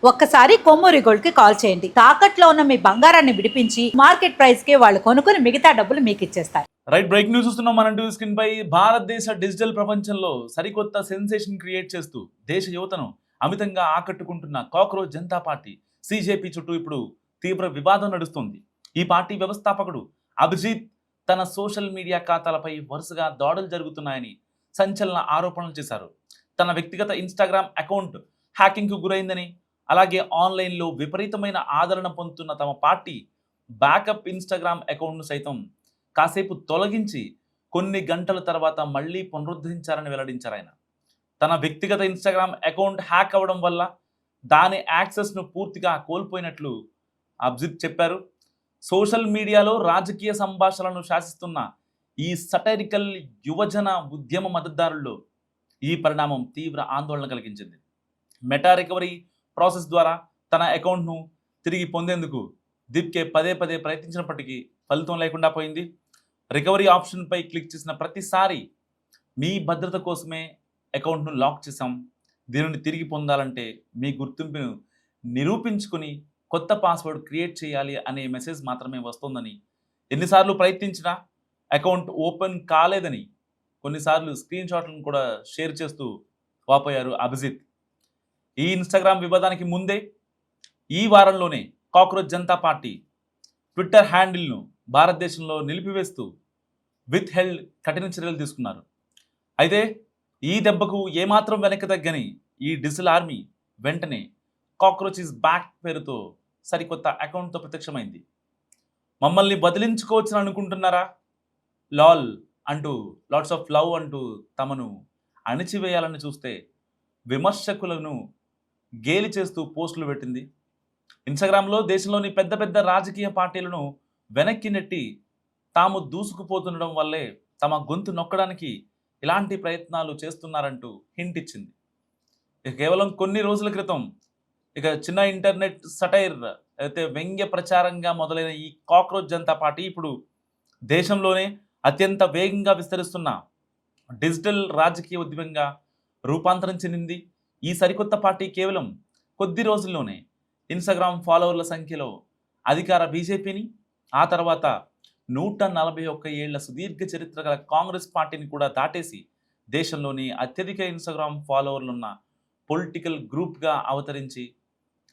ఒక్కసారి కొమ్మూరి గోల్డ్ కి కాల్ చేయండి. తాకట్లో ఉన్న మీ బంగారాన్ని విడిపించి మార్కెట్ ప్రైస్ కి వాళ్ళు కొనుక్కుని మిగతా డబ్బులు మీకు ఇచ్చేస్తారు. రైట్, బ్రేక్ న్యూస్ చూస్తున్నాం మనం టీవీ స్క్రీన్ పై. భారతదేశ డిజిటల్ ప్రపంచంలో సరికొత్త సెన్సేషన్ క్రియేట్ చేస్తూ దేశ యువతను అమితంగా ఆకట్టుకుంటున్న కాక్రోచ్ జనతా పార్టీ సిజేపీ చుట్టూ ఇప్పుడు తీవ్ర వివాదం నడుస్తుంది. ఈ పార్టీ వ్యవస్థాపకుడు అభిజిత్ తన సోషల్ మీడియా ఖాతాలపై వరుసగా దాడులు జరుగుతున్నాయని సంచలన ఆరోపణలు చేశారు. తన వ్యక్తిగత ఇన్స్టాగ్రామ్ అకౌంట్ హ్యాకింగ్కు గురైందని, అలాగే ఆన్లైన్లో విపరీతమైన ఆదరణ పొందుతున్న తమ పార్టీ బ్యాకప్ ఇన్స్టాగ్రామ్ అకౌంట్ను సైతం కాసేపు తొలగించి కొన్ని గంటల తర్వాత మళ్ళీ పునరుద్ధరించారని వెల్లడించారు. ఆయన తన వ్యక్తిగత ఇన్స్టాగ్రామ్ అకౌంట్ హ్యాక్ అవ్వడం వల్ల దాని యాక్సెస్ను పూర్తిగా కోల్పోయినట్లు అభిజిత్ చెప్పారు. సోషల్ మీడియాలో రాజకీయ సంభాషణలను శాసిస్తున్న ఈ సటైరికల్ యువజన ఉద్యమ మద్దతుదారుల్లో ఈ పరిణామం తీవ్ర ఆందోళన కలిగించింది. మెటా రికవరీ ప్రాసెస్ ద్వారా తన అకౌంట్ను తిరిగి పొందేందుకు దీప్కే పదే పదే ప్రయత్నించినప్పటికీ ఫలితం లేకుండా పోయింది. రికవరీ ఆప్షన్పై క్లిక్ చేసిన ప్రతిసారి మీ భద్రత కోసమే అకౌంట్ను లాక్ చేసాం, దీనిని తిరిగి పొందాలంటే మీ గుర్తింపును నిరూపించుకుని కొత్త పాస్వర్డ్ క్రియేట్ చేయాలి అనే మెసేజ్ మాత్రమే వస్తుందని, ఎన్నిసార్లు ప్రయత్నించినా అకౌంట్ ఓపెన్ కాలేదని కొన్నిసార్లు స్క్రీన్ షాట్లను కూడా షేర్ చేస్తూ వాపోయారు అభిజిత్. ఈ ఇన్స్టాగ్రామ్ వివాదానికి ముందే ఈ వారంలోనే కాక్రోచ్ జనతా పార్టీ ట్విట్టర్ హ్యాండిల్ను భారతదేశంలో నిలిపివేస్తూ విత్ హెల్డ్ కఠిన చర్యలు తీసుకున్నారు. అయితే ఈ దెబ్బకు ఏమాత్రం వెనక్కి తగ్గని ఈ డిజిటల్ ఆర్మీ వెంటనే కాక్రోచ్ ఇస్ బ్యాక్ పేరుతో సరికొత్త అకౌంట్తో ప్రత్యక్షమైంది. మమ్మల్ని బదిలించుకోవచ్చని అనుకుంటున్నారా లాల్ అంటూ, లాట్స్ ఆఫ్ లవ్ అంటూ తమను అణిచివేయాలని చూస్తే విమర్శకులను గేలి చేస్తూ పోస్టులు పెట్టింది. ఇన్స్టాగ్రామ్లో దేశంలోని పెద్ద పెద్ద రాజకీయ పార్టీలను వెనక్కి నెట్టి తాము దూసుకుపోతుండడం వల్లే తమ గొంతు నొక్కడానికి ఇలాంటి ప్రయత్నాలు చేస్తున్నారంటూ హింట్ ఇచ్చింది. ఇక కేవలం కొన్ని రోజుల క్రితం చిన్న ఇంటర్నెట్ సటైర్ అయితే వ్యంగ్య ప్రచారంగా మొదలైన ఈ కాక్రోచ్ జనతా పార్టీ ఇప్పుడు దేశంలోనే అత్యంత వేగంగా విస్తరిస్తున్న డిజిటల్ రాజకీయ ఉద్యమంగా రూపాంతరం చెందింది. ఈ సరికొత్త పార్టీ కేవలం కొద్ది రోజుల్లోనే ఇన్స్టాగ్రామ్ ఫాలోవర్ల సంఖ్యలో అధికార బీజేపీని, ఆ తర్వాత 141 ఏళ్ల సుదీర్ఘ చరిత్ర గల కాంగ్రెస్ పార్టీని కూడా దాటేసి దేశంలోని అత్యధిక ఇన్స్టాగ్రామ్ ఫాలోవర్లున్న పొలిటికల్ గ్రూప్గా అవతరించి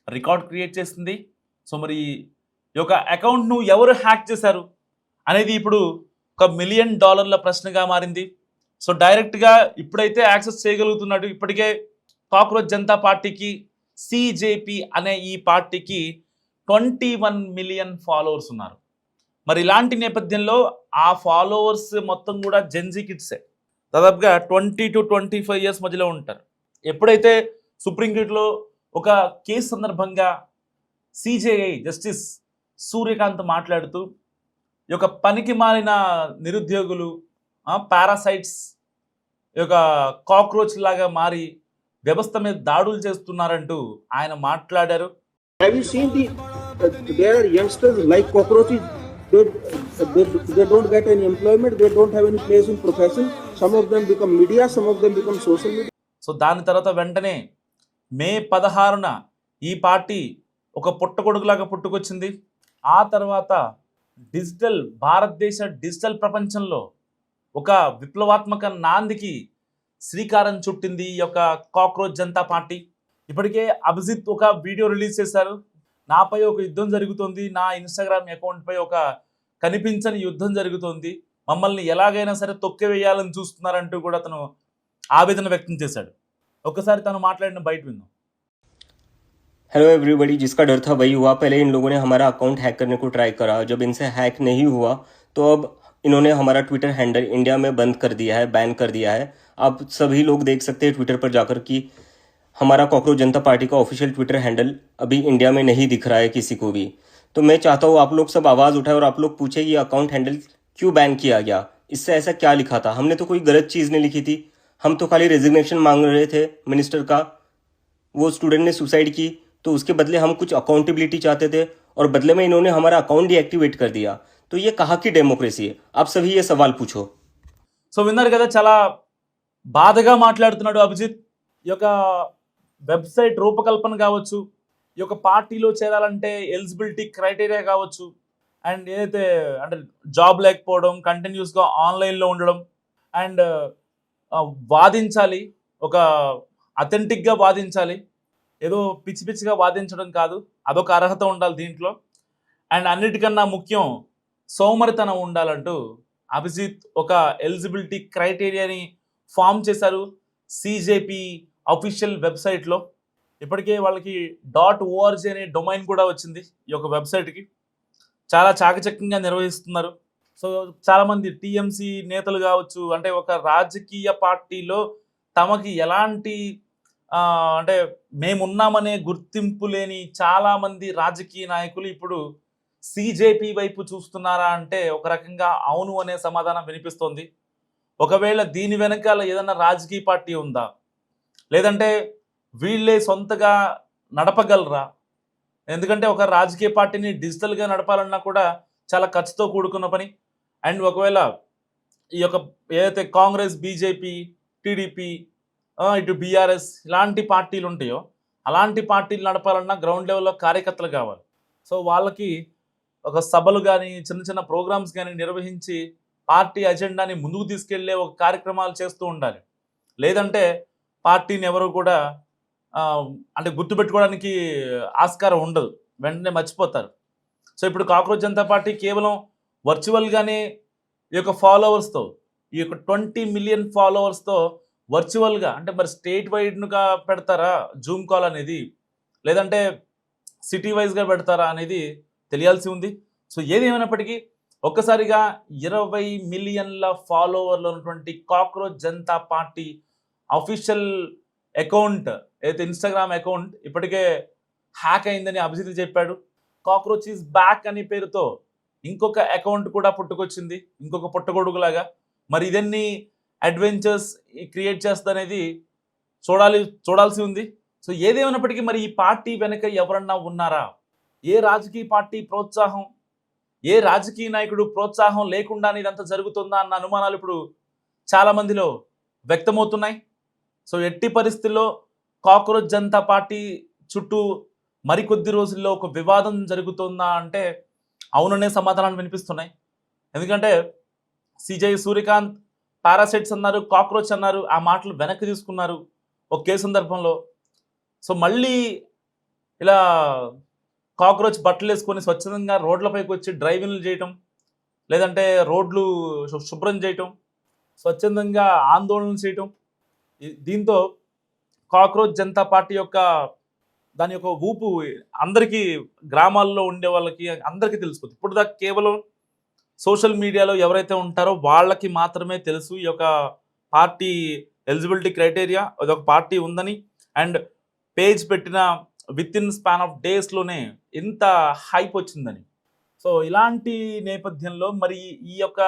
రికార్డ్ క్రియేట్ చేస్తుంది. సో మరి ఈ యొక్క అకౌంట్ను ఎవరు హ్యాక్ చేశారు అనేది ఇప్పుడు $1 మిలియన్ ప్రశ్నగా మారింది. సో డైరెక్ట్గా ఇప్పుడైతే యాక్సెస్ చేయగలుగుతున్నాడు. ఇప్పటికే కాక్రోచ్ జనతా పార్టీకి, సిజేపీ అనే ఈ పార్టీకి 21 మిలియన్ ఫాలోవర్స్ ఉన్నారు. మరి ఇలాంటి నేపథ్యంలో ఆ ఫాలోవర్స్ మొత్తం కూడా జెన్జీ కిడ్సే, దాదాపుగా 20 to 25 ఇయర్స్ మధ్యలో ఉంటారు. ఎప్పుడైతే సుప్రీంకోర్టులో ఒక కేసు సందర్భంగా సిజేఐ జస్టిస్ సూర్యకాంత్ మాట్లాడుతూ ఈ యొక్క పనికి మాలిన నిరుద్యోగులు, పారాసైట్స్ ఈ యొక్క కాక్రోచ్ లాగా మారి వ్యవస్థ మీద దాడులు చేస్తున్నారంటూ ఆయన మాట్లాడారు. Have you seen there are youngsters like cockroaches? They don't get any employment. They don't have any place in profession. Some of them become media. Some of them become social media. So దాని తర్వాత వెంటనే మే 16న ఈ party ఒక పుట్టగొడుగులాగా పుట్టుకొచ్చింది. ఆ తర్వాత భారతదేశ digital ప్రపంచంలో ఒక విప్లవాత్మక నాందికి శ్రీకారం చుట్టింది ఈ యొక్క కాక్రోచ్ జనతా పార్టీ. ఇప్పటికే అభిజిత్ ఒక వీడియో రిలీజ్ చేశారు. నాపై ఒక యుద్ధం జరుగుతుంది, నా ఇన్స్టాగ్రామ్ అకౌంట్పై ఒక కనిపించని యుద్ధం జరుగుతుంది, మమ్మల్ని ఎలాగైనా సరే తొక్కివేయాలని చూస్తున్నారంటూ కూడా అతను ఆవేదన వ్యక్తం చేశాడు. ఒక్కసారి తను మాట్లాడిన బయట విందాం. हेलो एवरीबॉडी, जिसका डर था वही हुआ। पहले इन लोगों ने हमारा अकाउंट हैक करने को ट्राई करा, जब इनसे हैक नहीं हुआ तो अब इन्होंने हमारा ट्विटर हैंडल इंडिया में बंद कर दिया है, बैन कर दिया है। आप सभी लोग देख सकते हैं ट्विटर पर जाकर कि हमारा काक्रोच जनता पार्टी का ऑफिशियल ट्विटर हैंडल अभी इंडिया में नहीं दिख रहा है किसी को भी। तो मैं चाहता हूँ आप लोग सब आवाज़ उठाए और आप लोग पूछे ये अकाउंट हैंडल क्यों बैन किया गया, इससे ऐसा क्या लिखा था। हमने तो कोई गलत चीज़ नहीं लिखी थी, हम तो खाली रेजिग्नेशन मांग रहे थे मिनिस्टर का। वो स्टूडेंट ने सुसाइड की तो उसके बदले हम कुछ अकाउंटेबिलिटी चाहते थे और बदले में इन्होंने हमारा अकाउंट डीएक्टिवेट कर दिया। तो ये कहाँ की डेमोक्रेसी है? आप सभी ये सवाल पूछो। సో విన్నారు కదా, చాలా బాధగా మాట్లాడుతున్నాడు అభిజిత్. ఈ యొక్క వెబ్సైట్ రూపకల్పన కావచ్చు, ఈ యొక్క పార్టీలో చేరాలంటే ఎలిజిబిలిటీ క్రైటీరియా కావచ్చు, అండ్ ఏదైతే అంటే జాబ్ లేకపోవడం, కంటిన్యూస్గా ఆన్లైన్లో ఉండడం, అండ్ వాదించాలి, ఒక అథెంటిక్గా వాదించాలి, ఏదో పిచ్చి పిచ్చిగా వాదించడం కాదు, అదొక అర్హత ఉండాలి దీంట్లో. అండ్ అన్నిటికన్నా ముఖ్యం సోమరితనం ఉండాలంటూ అభిజిత్ ఒక ఎలిజిబిలిటీ క్రైటీరియాని ఫామ్ చేశారు సిజేపీ అఫీషియల్ వెబ్సైట్లో. ఇప్పటికే వాళ్ళకి .org అనే డొమైన్ కూడా వచ్చింది ఈ యొక్క వెబ్సైట్కి. చాలా చాకచక్యంగా నిర్వహిస్తున్నారు. సో చాలామంది టీఎంసీ నేతలు కావచ్చు, అంటే ఒక రాజకీయ పార్టీలో తమకి ఎలాంటి అంటే మేమున్నామనే గుర్తింపు లేని చాలామంది రాజకీయ నాయకులు ఇప్పుడు సిజేపీ వైపు చూస్తున్నారా అంటే ఒక రకంగా అవును అనే సమాధానం వినిపిస్తోంది. ఒకవేళ దీని వెనకాల ఏదన్నా రాజకీయ పార్టీ ఉందా, లేదంటే వీళ్ళే సొంతగా నడపగలరా? ఎందుకంటే ఒక రాజకీయ పార్టీని డిజిటల్గా నడపాలన్నా కూడా చాలా ఖర్చుతో కూడుకున్న పని. అండ్ ఒకవేళ ఈ యొక్క ఏదైతే కాంగ్రెస్, బీజేపీ, టీడీపీ, ఇటు బీఆర్ఎస్ ఇలాంటి పార్టీలు ఉంటాయో అలాంటి పార్టీలు నడపాలన్నా గ్రౌండ్ లెవెల్లో కార్యకర్తలు కావాలి. సో వాళ్ళకి ఒక సభలు కానీ చిన్న చిన్న ప్రోగ్రామ్స్ కానీ నిర్వహించి పార్టీ అజెండాని ముందుకు తీసుకెళ్లే ఒక కార్యక్రమాలు చేస్తూ ఉండాలి. లేదంటే పార్టీని ఎవరు కూడా అంటే గుర్తుపెట్టుకోవడానికి ఆస్కారం ఉండదు, వెంటనే మర్చిపోతారు. సో ఇప్పుడు కాక్రోచ్ జనతా పార్టీ కేవలం వర్చువల్గానే ఈ యొక్క ఫాలోవర్స్తో, ఈ యొక్క 20 మిలియన్ ఫాలోవర్స్తో వర్చువల్గా, అంటే మరి స్టేట్ వైడ్గా పెడతారా జూమ్ కాల్ అనేది, లేదంటే సిటీ వైజ్గా పెడతారా అనేది తెలియాల్సి ఉంది. సో ఏది ఏమైనప్పటికీ ఒక్కసారిగా 20 మిలియన్ల ఫాలోవర్లు ఉన్నటువంటి cockroach Janata party official account, ఏదైతే ఇన్స్టాగ్రామ్ అకౌంట్ ఇప్పటికే హ్యాక్ అయిందని అభిజిత్ చెప్పాడు. కాక్రోచ్ ఈజ్ బ్యాక్ అనే పేరుతో ఇంకొక అకౌంట్ కూడా పుట్టుకొచ్చింది, ఇంకొక పుట్టగొడుగులాగా. మరి ఇదన్నీ అడ్వెంచర్స్ క్రియేట్ చేస్తుందనేది చూడాల్సి ఉంది. సో ఏదేమైనప్పటికీ మరి ఈ పార్టీ వెనక ఎవరన్నా ఉన్నారా? ఏ రాజకీయ పార్టీ ప్రోత్సాహం, ఏ రాజకీయ నాయకుడు ప్రోత్సాహం లేకుండానే ఇదంతా జరుగుతుందా అన్న అనుమానాలు ఇప్పుడు చాలామందిలో వ్యక్తమవుతున్నాయి. సో ఎట్టి పరిస్థితుల్లో కాక్రోచ్ జనతా పార్టీ చుట్టూ మరికొద్ది రోజుల్లో ఒక వివాదం జరుగుతుందా అంటే అవుననే సమాధానాలు వినిపిస్తున్నాయి. ఎందుకంటే సిజై సూర్యకాంత్ పారాసైట్స్ అన్నారు, కాక్రోచ్ అన్నారు, ఆ మాటలు వెనక్కి తీసుకున్నారు ఒకే సందర్భంలో. సో మళ్ళీ ఇలా కాక్రోచ్ బట్టలు వేసుకొని స్వచ్ఛందంగా రోడ్లపైకి వచ్చి డ్రైవింగ్లు చేయటం, లేదంటే రోడ్లు శుభ్రం చేయటం, స్వచ్ఛందంగా ఆందోళనలు చేయటం, దీంతో కాక్రోచ్ జనతా పార్టీ యొక్క దాని యొక్క ఊపు అందరికీ, గ్రామాల్లో ఉండే వాళ్ళకి అందరికీ తెలిసిపోతుంది. ఇప్పుడు దాకా కేవలం సోషల్ మీడియాలో ఎవరైతే ఉంటారో వాళ్ళకి మాత్రమే తెలుసు ఈ యొక్క పార్టీ ఎలిజిబిలిటీ క్రైటీరియా, అదొక పార్టీ ఉందని. అండ్ పేజ్ పెట్టిన విత్ ఇన్ స్పాన్ ఆఫ్ డేస్లోనే ఎంత హైప్ వచ్చిందని. సో ఇలాంటి నేపథ్యంలో మరి ఈ యొక్క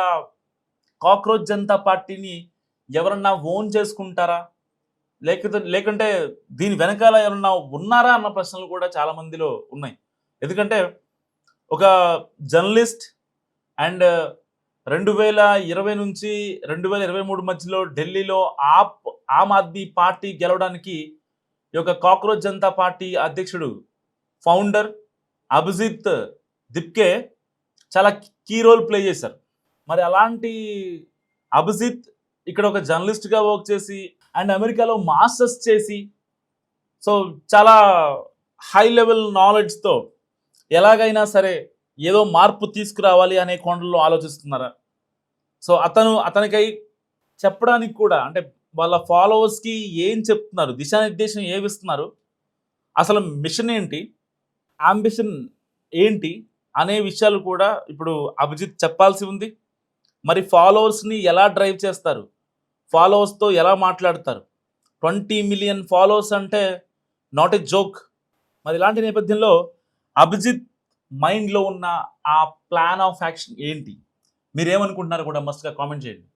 కాక్రోచ్ జనతా పార్టీని ఎవరన్నా ఓన్ చేసుకుంటారా, లేకుంటే దీని వెనకాల ఎవరన్నా ఉన్నారా అన్న ప్రశ్నలు కూడా చాలా మందిలో ఉన్నాయి. ఎందుకంటే ఒక జర్నలిస్ట్ అండ్ 2020 నుంచి 2023 మధ్యలో ఢిల్లీలో ఆమ్ ఆద్మీ పార్టీ గెలవడానికి ఈ యొక్క కాక్రోచ్ జనతా పార్టీ అధ్యక్షుడు, ఫౌండర్ అభిజిత్ దిప్కే చాలా కీ రోల్ ప్లే చేశారు. మరి అలాంటి అభిజిత్ ఇక్కడ ఒక జర్నలిస్ట్గా వర్క్ చేసి అండ్ అమెరికాలో మాస్టర్స్ చేసి, సో చాలా హై లెవెల్ నాలెడ్జ్తో ఎలాగైనా సరే ఏదో మార్పు తీసుకురావాలి అనే కోణంలో ఆలోచిస్తున్నారా? సో అతనికై చెప్పడానికి కూడా, అంటే వాళ్ళ ఫాలోవర్స్కి ఏం చెప్తున్నారు, దిశానిర్దేశం ఏమిస్తున్నారు, అసలు మిషన్ ఏంటి, అంబిషన్ ఏంటి అనే విషయాలు కూడా ఇప్పుడు అభిజిత్ చెప్పాల్సి ఉంది. మరి ఫాలోవర్స్ని ఎలా డ్రైవ్ చేస్తారు, ఫాలోవర్స్తో ఎలా మాట్లాడతారు? 20 మిలియన్ ఫాలోవర్స్ అంటే నాట్ ఎ జోక్. మరి ఇలాంటి నేపథ్యంలో అభిజిత్ మైండ్లో ఉన్న ఆ ప్లాన్ ఆఫ్ యాక్షన్ ఏంటి, మీరేమనుకుంటున్నారు కూడా మస్ట్గా కామెంట్ చేయండి.